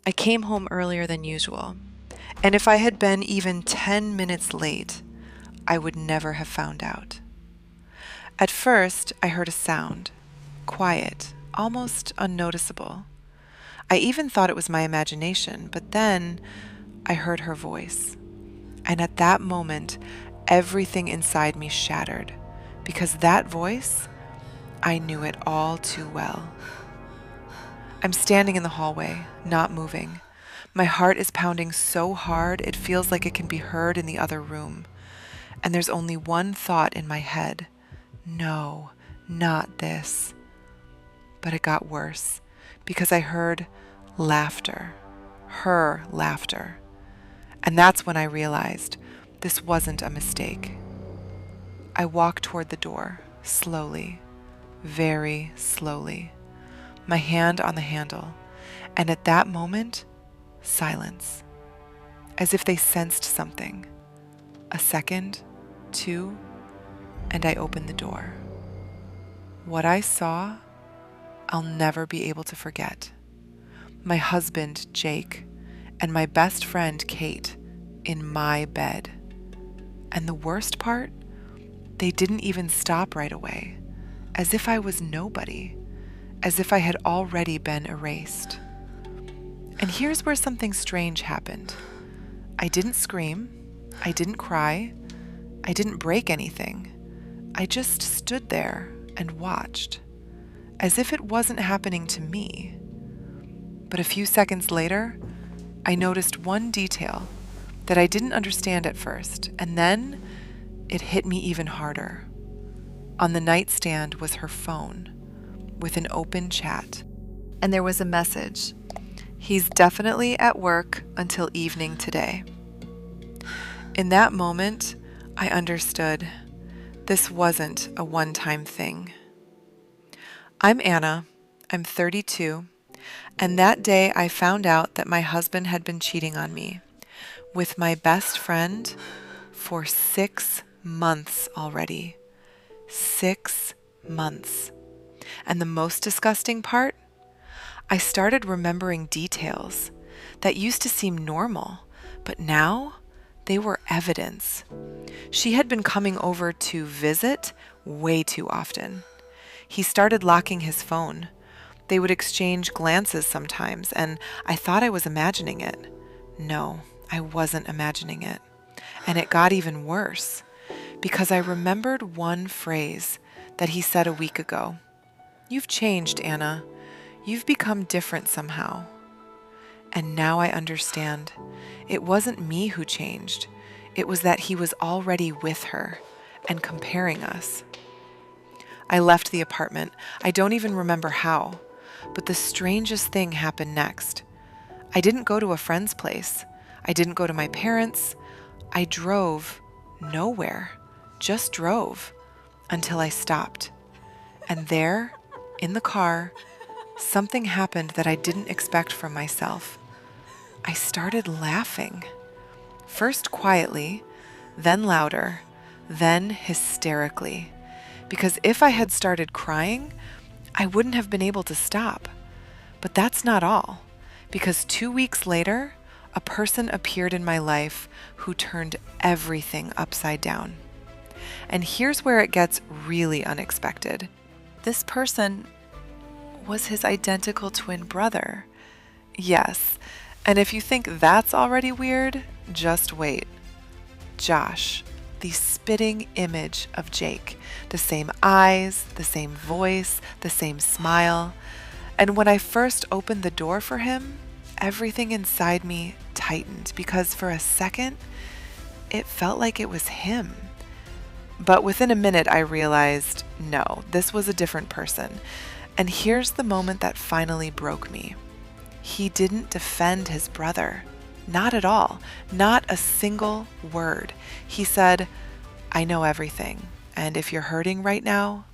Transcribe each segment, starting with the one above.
I came home earlier than usual, and if I had been even 10 minutes late, I would never have found out. At first, I heard a sound, quiet, almost unnoticeable. I even thought it was my imagination, but then I heard her voice. And at that moment, everything inside me shattered, because that voice, I knew it all too well. I'm standing in the hallway, not moving. My heart is pounding so hard it feels like it can be heard in the other room. And there's only one thought in my head. No, not this. But it got worse because I heard laughter, her laughter. And that's when I realized this wasn't a mistake. I walked toward the door, slowly, very slowly, my hand on the handle. And at that moment, silence, as if they sensed something. A second, two, and I opened the door. What I saw, I'll never be able to forget. My husband, Jake, and my best friend, Kate, in my bed. And the worst part, they didn't even stop right away, as if I was nobody, as if I had already been erased. And here's where something strange happened. I didn't scream, I didn't cry, I didn't break anything. I just stood there and watched, as if it wasn't happening to me. But a few seconds later, I noticed one detail that I didn't understand at first, and then it hit me even harder. On the nightstand was her phone, with an open chat, and there was a message. He's definitely at work until evening today. In that moment, I understood this wasn't a one-time thing. I'm Anna, I'm 32, and that day I found out that my husband had been cheating on me with my best friend for 6 months already. 6 months. And the most disgusting part? I started remembering details that used to seem normal, but now they were evidence. She had been coming over to visit way too often. He started locking his phone. They would exchange glances sometimes, and I thought I was imagining it. No, I wasn't imagining it. And it got even worse, because I remembered one phrase that he said a week ago. "You've changed, Anna. You've become different somehow." And now I understand. It wasn't me who changed. It was that he was already with her and comparing us. I left the apartment. I don't even remember how. But the strangest thing happened next. I didn't go to a friend's place. I didn't go to my parents'. I drove nowhere. Just drove until I stopped. And there, in the car, something happened that I didn't expect from myself. I started laughing. First quietly, then louder, then hysterically. Because if I had started crying, I wouldn't have been able to stop. But that's not all. Because 2 weeks later, a person appeared in my life who turned everything upside down. And here's where it gets really unexpected. This person was his identical twin brother. Yes, and if you think that's already weird, just wait. Josh, the spitting image of Jake. The same eyes, the same voice, the same smile. And when I first opened the door for him, everything inside me tightened because for a second, it felt like it was him. But within a minute, I realized, no, this was a different person. And here's the moment that finally broke me. He didn't defend his brother. Not at all. Not a single word. He said, "I know everything. And if you're hurting right now,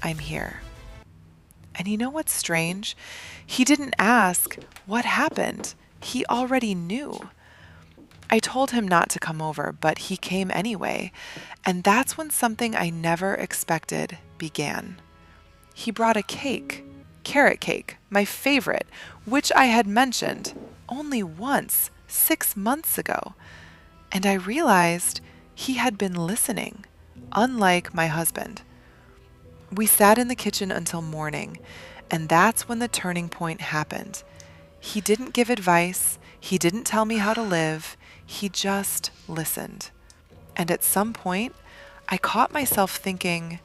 I'm here." And you know what's strange? He didn't ask, "What happened?" He already knew. I told him not to come over, but he came anyway. And that's when something I never expected began. He brought a cake, carrot cake, my favorite, which I had mentioned. only once, 6 months ago. And I realized he had been listening, unlike my husband. We sat in the kitchen until morning, and that's when the turning point happened. He didn't give advice, he didn't tell me how to live, he just listened. And at some point, I caught myself thinking,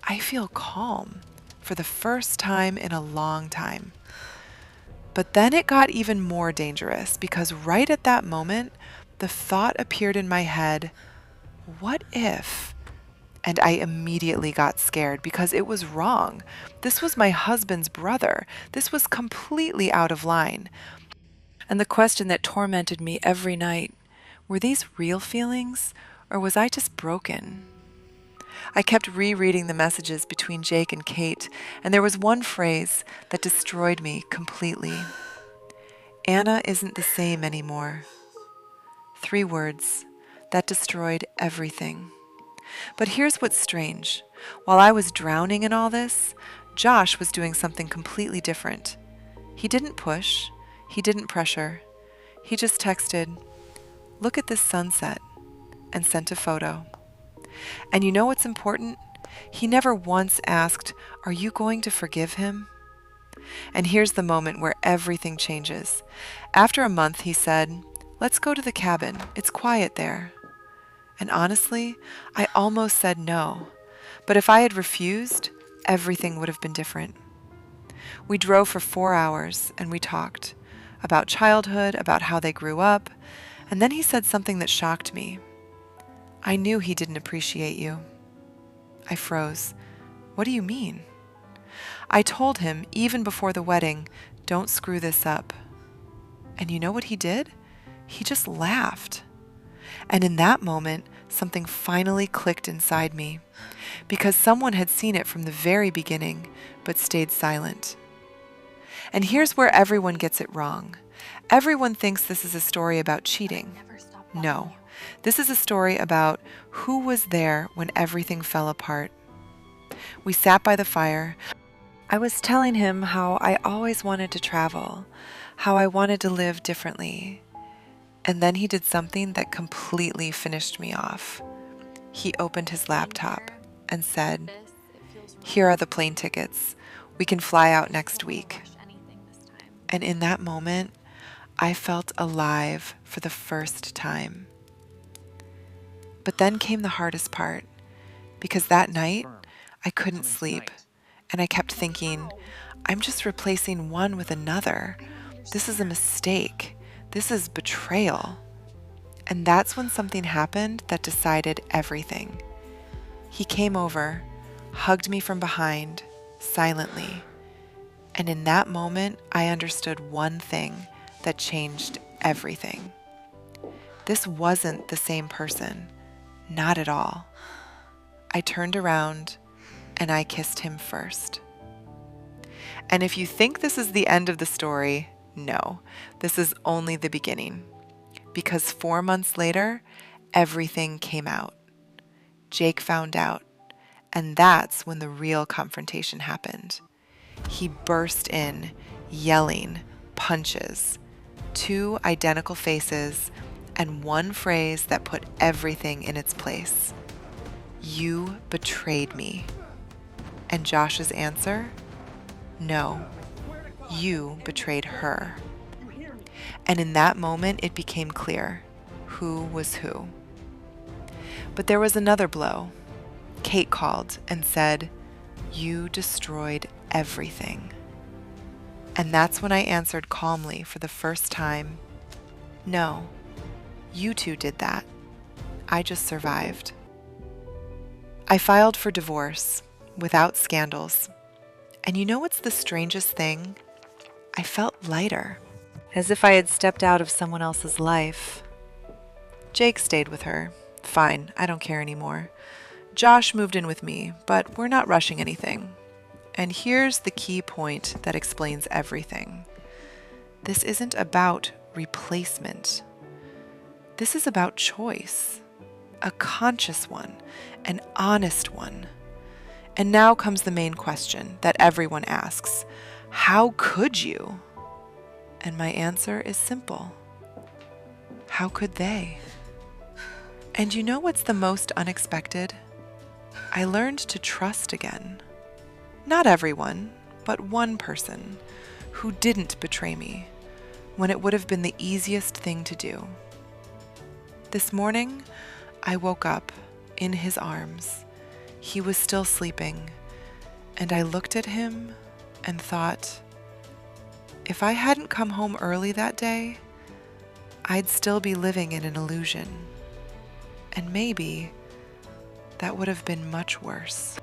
I feel calm for the first time in a long time. But then it got even more dangerous because right at that moment, the thought appeared in my head, what if? And I immediately got scared because it was wrong. This was my husband's brother. This was completely out of line. And the question that tormented me every night, were these real feelings or was I just broken? I kept rereading the messages between Jake and Kate, and there was one phrase that destroyed me completely. Anna isn't the same anymore. 3 words that destroyed everything. But here's what's strange. While I was drowning in all this, Josh was doing something completely different. He didn't push, he didn't pressure. He just texted, "Look at this sunset," and sent a photo. And you know what's important? He never once asked, "Are you going to forgive him?" And here's the moment where everything changes. After a month, he said, "Let's go to the cabin. It's quiet there." And honestly, I almost said no. But if I had refused, everything would have been different. We drove for 4 hours and we talked about childhood, about how they grew up. And then he said something that shocked me. "I knew he didn't appreciate you." I froze. "What do you mean?" I told him, even before the wedding, "Don't screw this up." And you know what he did? He just laughed. And in that moment, something finally clicked inside me, because someone had seen it from the very beginning, but stayed silent. And here's where everyone gets it wrong. Everyone thinks this is a story about cheating. No, this is a story about who was there when everything fell apart. We sat by the fire. I was telling him how I always wanted to travel, how I wanted to live differently. And then he did something that completely finished me off. He opened his laptop and said, "Here are the plane tickets. We can fly out next week." And in that moment, I felt alive for the first time. But then came the hardest part, because that night I couldn't sleep, and I kept thinking, I'm just replacing one with another. This is a mistake. This is betrayal. And that's when something happened that decided everything. He came over, hugged me from behind, silently. And in that moment, I understood one thing that changed everything. This wasn't the same person. Not at all. I turned around and I kissed him first. And if you think this is the end of the story, no, this is only the beginning. Because 4 months later, everything came out. Jake found out, and that's when the real confrontation happened. He burst in, yelling, punches, 2 identical faces, and one phrase that put everything in its place. "You betrayed me." And Josh's answer? "No, you betrayed her." And in that moment, it became clear who was who. But there was another blow. Kate called and said, "You destroyed everything." And that's when I answered calmly for the first time, "No, you two did that. I just survived." I filed for divorce without scandals. And you know what's the strangest thing? I felt lighter, as if I had stepped out of someone else's life. Jake stayed with her. Fine, I don't care anymore. Josh moved in with me, but we're not rushing anything. And here's the key point that explains everything. This isn't about replacement. This is about choice, a conscious one, an honest one. And now comes the main question that everyone asks. How could you? And my answer is simple. How could they? And you know what's the most unexpected? I learned to trust again. Not everyone, but one person who didn't betray me when it would have been the easiest thing to do. This morning, I woke up in his arms. He was still sleeping, and I looked at him and thought, if I hadn't come home early that day, I'd still be living in an illusion. And maybe that would have been much worse.